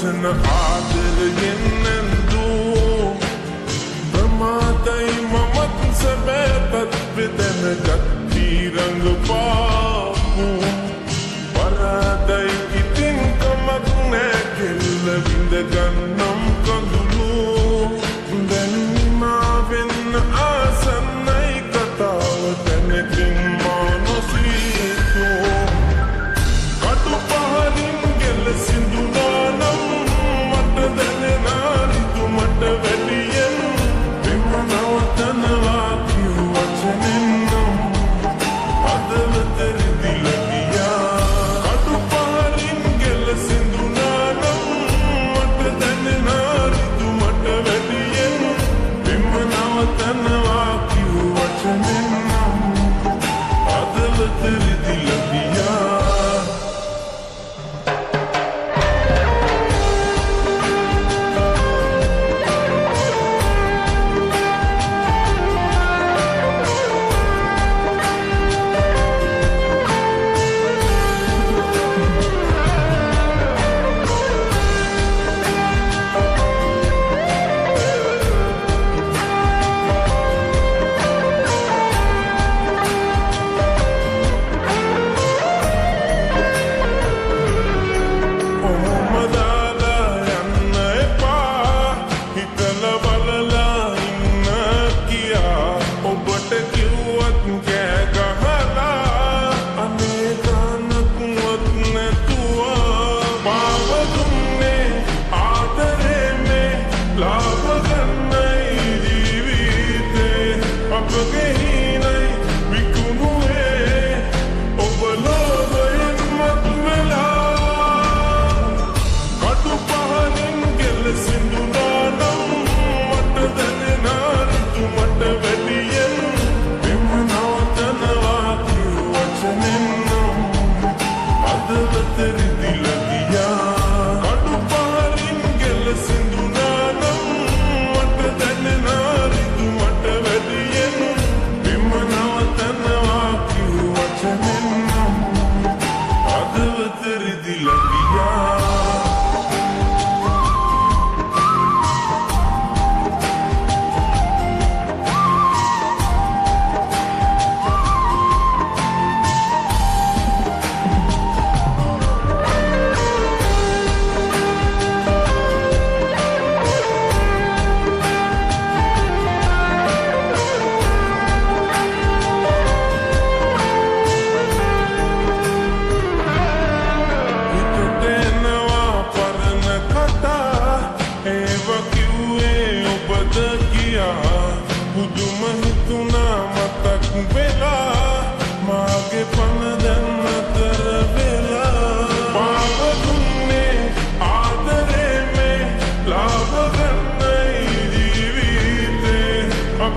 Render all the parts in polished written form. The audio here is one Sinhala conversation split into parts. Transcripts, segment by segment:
වචන ආදරයෙන් නැන්දූ ප්‍රමාදයි මමත් සැබෑපත් වෙදැනගත් තීරංග පාපු පරාදයි ඉතින් කමක් නෑ කෙල්ල විඳගන්නම් කඳුළු දැන් නිමා වෙන්න ආසන්නයි කතාව තැනකින් මා නොසීතෝ කටු පහලින් ගෙල සිඳුනානම් මට දැනෙනා රිතු මට වැඩියෙන් එම නවතනවා කිව් වචනෙන් නම් හදවත රිදිලා ගියා කටු පහලින් ගෙල සිඳුනානම් මට දැනෙනා රිතු මට වැඩියෙන් එම නවතනවා කිව් වචනෙන් නම් හදවත රිදිලා ගියා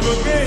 Look at